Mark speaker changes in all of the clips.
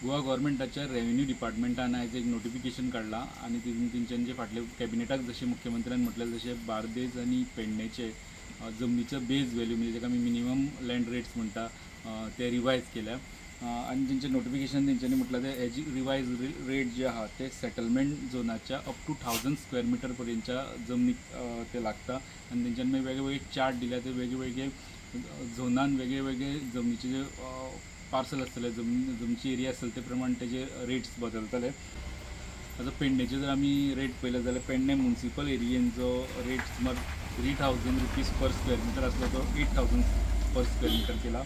Speaker 1: Goa गव्हर्मेंटाच्या revenue डिपार्टमेंटान आयज एक notification काढला आणि तितून तेंच्यांनी जे फाटले कॅबिनेटाक जशें मुख्यमंत्र्यान म्हटलें तशें बार्देज आनी पेडणेचे जमनीचो बेज व्हॅल्यू म्हणजे जेका आमी मिनिमम लँड रेट्स म्हणटा ते रिवायज केल्या आणि तेंचें नोटिफिकेशन तेंच्यांनी म्हटलं ते हेजी रिवायज रेट जे आहा ते सेटलमेंट झोनाच्या अप टू 1000 स्क्वेअर मिटर पर्यंतच्या जमनीक ते लागता आणि तेंच्यांनी वेगवेगळे चार्ट दिल्या ते वेगवेगळे झोनान वेगवेगळे जमनीचे जे पार्सल आसतले जमनीची एरिया आसतले ते प्रमाण तेजे रेट्स बदलतले। आता पेडणेचे जर आमी रेट पळयले जाल्यार पेडणे म्युनिसिपल एरियेन जो रेट सुमार 3000 रुपीज पर स्क्वेअर मिटर आसलो तो 8000 पर स्क्वेअर मिटर केला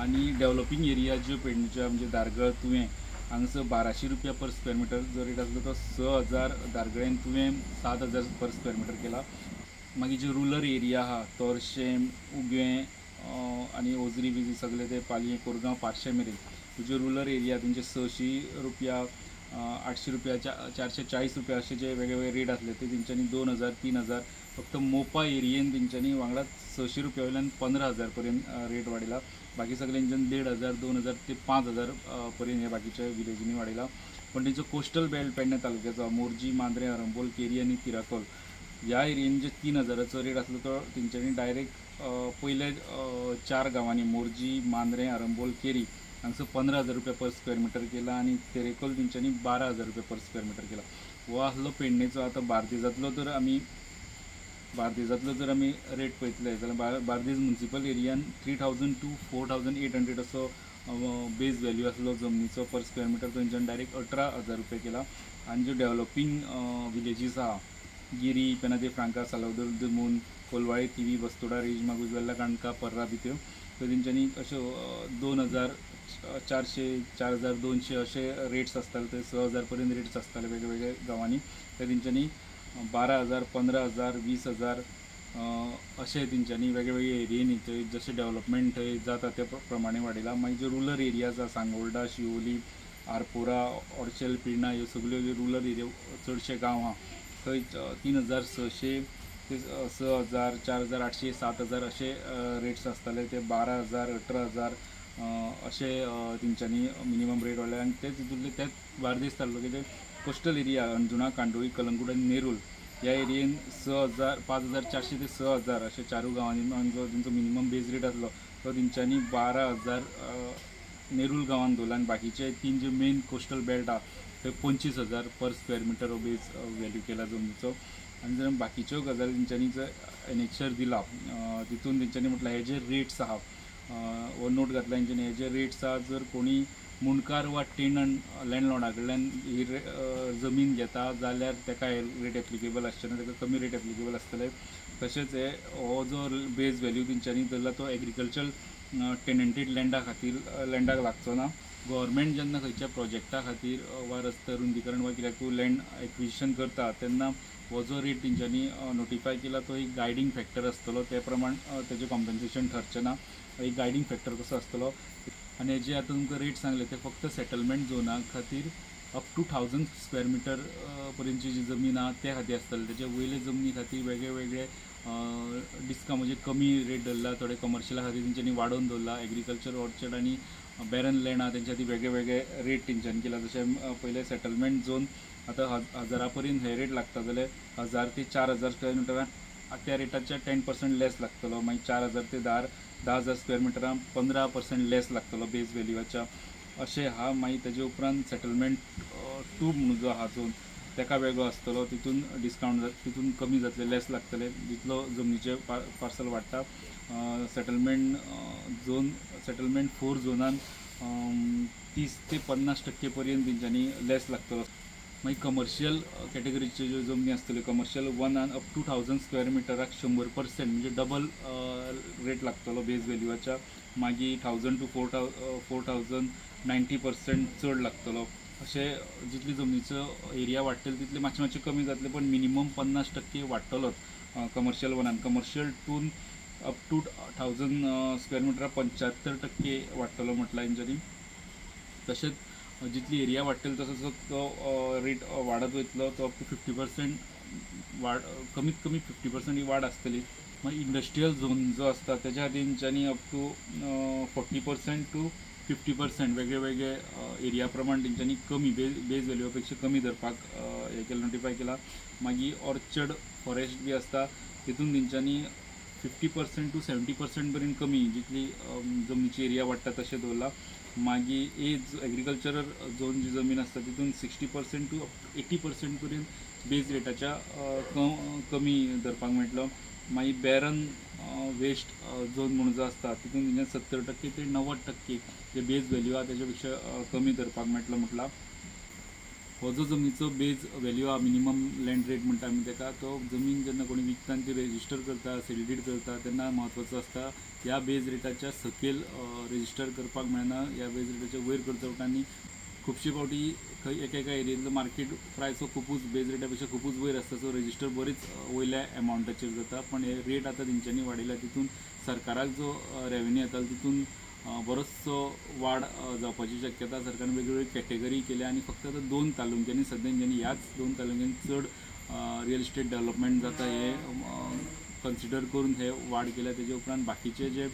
Speaker 1: आणि डेव्हलपिंग एरिया ज्यो पेडणेच्या म्हणजे दारगळ तुवें हांगासर 1200 रुपया पर स्क्वेअर मिटर जो रेट आसलो तो 6000 दारगळेन तुवें 7000 पर स्क्वेअर मिटर केला। मागीर जो रूरल एरिया आहा तोरशें उगवें आणि ओजरी बिजी सगळे ते पालये कोरगांव पार्शे मेरेन जो रूरल एरिया तेंचे 600 रुपया 800 रुपया 440 रुपया असे जे वेगवेगळे रेट आसले ते तेंच्यांनी 2000 3000 फक्त मोपा एरियेन तेंच्यांनी वांगडा 600 रुपया वयल्यान 15000 पर्यंत रेट वाडयला। बाकी सगळ्यांच्यान 1500 2000 ते 5000 पर्यंत हे बाकीच्या विलेजींनी वाडयला। पण तेंचो कोस्टल बेल्ट पेडणे तालुक्याचो मोर्जी मांद्रे हरंबोल केरी आनी तिराकोल ह्या एरियेन जे 3000चो रेट आसलो तो तेंच्यांनी डायरेक्ट पयले 4 गांवांनी मोर्जी मांद्रे हरंबोल केरी हांगासर 15000 रुपया पर स्क्वेअर मिटर केला आणि तेरेकोल तेंच्यांनी 12000 रुपया पर स्क्वेअर मिटर केला। हो आसलो पेडणेचो। आता बार्देजांतलो जर आमी रेट पळयतले जाल्यार बार्देज म्युनिसिपल एरियान 3000 टू 4800 असो बेज व्हॅल्यू आसलो जमनीचो पर स्क्वेअर मिटर तेंच्यांनी डायरेक्ट 18000 रुपया केला। आणि जो डेव्हलपिंग विलेजीस आहा गिरी पेनादे फ्रांका सालावदोर दुमून कोलवाळे तिवी बस्तोडा रेज मागूज वेल्ला काणका पर्रा भित्यो तो तेंच्यांनी अश्यो 2400 4200 असे रेट्स आसताले ते 6000 पर्यंत रेट्स आसताले वेगवेगळे गांवांनी ते तेंच्यांनी 12000 15000 20000 अशें तेंच्यांनी वेगवेगळे एरियेनी थंय जशें डेव्हलपमेंट थंय जाता त्या प्रमाणे वाडयला। मागीर जो रूरल एरियाज आसा सांगोळडा शिवोली आरपोरा ओडशेल पिर्णा ह्यो सगळ्यो जे रूरल एरिया चडशे गांव आहा थंय 3600 ते 6000 4800 7000 असे रेट्स आसताले ते 12000 18000 असे तेंच्यांनी मिनिमम रेट वाडले आणि तेच तितूंतले तेच बार्देस तालुक्याचे कोस्टल एरिया अंजुना कांडोळी कलंगूट आनी नेरूल ह्या एरियेन 6000 5400 ते 6000 असे 4 गांवांनी जो तेंचो मिनिमम बेज रेट आसलो तो तेंच्यांनी 12000 नेरूल गांवांत दवरला आणि बाकीचे 3 जे मेन कोस्टल बेल्ट आहा ते 25000 पर स्क्वेअर मिटर बेज व्हॅल्यू केला जमनीचो। आणि जर बाकीच्यो गजाली तेंच्यांनी जर एनेक्शर दिला तितून तेंच्यांनी म्हटलं हे जे रेट्स आहा हो नोट घातला तेंच्यांनी हे जे रेट्स आहा जर कोणी मुणकार वा टेनंट लँडलॉर्डा कडल्यान ही जमीन घेता जाल्यार तेका हे रेट एप्लिकेबल आसचें ना तेका कमी रेट एप्लिकेबल आसतले। तशेंच हो जो बेज व्हॅल्यू तेंच्यांनी धरला तो एग्रीकल्चर टेनंटेड लँडाक लागचो ना। गव्हर्मेंट जेन्ना खंयच्या प्रोजेक्टा खातीर वा रस्ते रुंदीकरण वा कित्याक लँड एक्विजिशन करता तेन्ना हो जो रेट तेंच्यांनी नोटिफाय केला तो एक गायडींग फॅक्टर आसतलो ते प्रमाण तेजें कॉम्पेन्सेशन ठरचें ना। एक गायडींग फॅक्टर कसो आसतलो आणि हेजे आतां तुमकां रेट सांगले ते फक्त सेटलमेंट झोना खातीर अप टू 1000 स्क्वेअर मिटर पर्यंतची जी जमीन आहा ते खातीर आसतले। तेजे वयले जमनी खातीर वेगळे डिस्काउंट म्हणजे कमी रेट धरला थोडे कमर्शियला खातीर तेंच्यांनी वाडोवन दवरला। एग्रीकल्चर ऑर्चर्ड आनी बॅरन लँड आहा तेंच्या खातीर वेगळे रेट तेंच्यांनी केला। जशें पयले सेटलमेंट झोन आतां 1000 पर्यंत हे रेट लागता जाल्यार 1000 ते 4000 स्क्वेअर मिटरान त्या रेटाच्या 10% लेस लागतलो। मागीर 4000 ते 10000 स्क्वेअर मिटरान 15% लेस लागतलो बेज व्हॅल्यूच्या अशें आहा। मागीर तेजे उपरांत सेटलमेंट 2 म्हणून जो आहा झोन तेका वेगळो आसतलो तितून डिस्काउंट तितून कमी जातले लेस लागतले जितलो जमनीचे पार्सल वाडटा। सेटलमेंट 4 झोनान 30 ते 50% पर्यंत तेंच्यांनी लेस लागतलो। मागीर कमर्शियल कॅटेगरीचे ज्यो जमनी आसतल्यो कमर्शियल 1 अप टू 1000 स्क्वेअर मिटराक 100% म्हणजे डबल रेट लागतलो बेज व्हॅल्यूच्या। मागीर 1000 टू 4000 90% चड लागतलो। अशें जितली जमनीचो एरिया वाडटलो तितले मातशे कमी जातले पण मिनिमम 50% वाडटलोच commercial 1 commercial 2 up to 1000 square मिटराक 75% वाडटलो म्हटला तेंच्यांनी। तशेंच जितली एरिया वाडटली तसो तो रेट वाडत वयतलो तो अप टू 50% वाड कमीत कमी 50% ही वाड आसतली। मागीर इंडस्ट्रियल झोन जो आसता तेच्या खातीर तेंच्यांनी अप टू 40% टू 50% वेगळे वेगळे एरिया प्रमाण तेंच्यांनी कमी बेज व्हॅल्यू पेक्षा कमी धरपाक हे केलं, नोटिफाय केला. मागीर ऑर्चर्ड फॉरेस्ट बी आसता तितून तेंच्यांनी 50% to 70% पर्यंत कमी जितली जमनीची एरिया वाडटा तशें दवरला. मागीर एग्रीकल्चरल झोन जी जमीन आसता तितून 60% to 80% पर्यंत बेज रेटाच्या कमी धरपाक मेळटलो. मागीर बॅरन वेस्ट झोन म्हणून जो आसता तितून तेंच्यान 70% ते 90% जे बेज व्हॅल्यू आहा तेच्या पेक्षा कमी धरपाक मेळटलो म्हटला. हो जो जमनीचो बेज व्हॅल्यू आहा, मिनिमम लँड रेट म्हणटा आमी तेका, तो जमीन जेन्ना कोणी विकताना ती रेजिस्टर करता, सेलडीड करता तेन्ना म्हत्वाचो आसता. ह्या बेज रेटाच्या सकयल रेजिस्टर करपाक मेळना, ह्या बेज रेटाच्या वयर करचो पडटा. आनी खुबशे फावटी खंय एका एरियेंतलो मार्केट प्रायस हो खूबच बेज रेटा पेक्षा खूबच वयर आसता, सो रेजिस्टर बरीच वयल्या एमावंटाचेर जाता. पण हे रेट आतां तेंच्यांनी वाडयल्या तितून सरकाराक जो रेवेन्यू येता तितून बरोचसो वाड जावपाची शक्यता. सरकारान वेगवेगळी कॅटेगरी केल्या आनी फक्त आतां 2 तालुक्यांनी सद्याक जेन्ना ह्याच 2 तालुक्यांनी चड रियल इस्टेट डेव्हलपमेंट जाता हे कन्सिडर करून हे वाड केल्या. तेजे उपरांत बाकीचे जे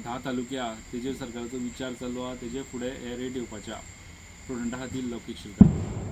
Speaker 1: 10 तालुके आहा तेजेर सरकाराचो विचार चालू आहा, तेजे फुडें हे रेट येवपाचे आहा. स्टुडंटा खातीर लौकीक शिलगार.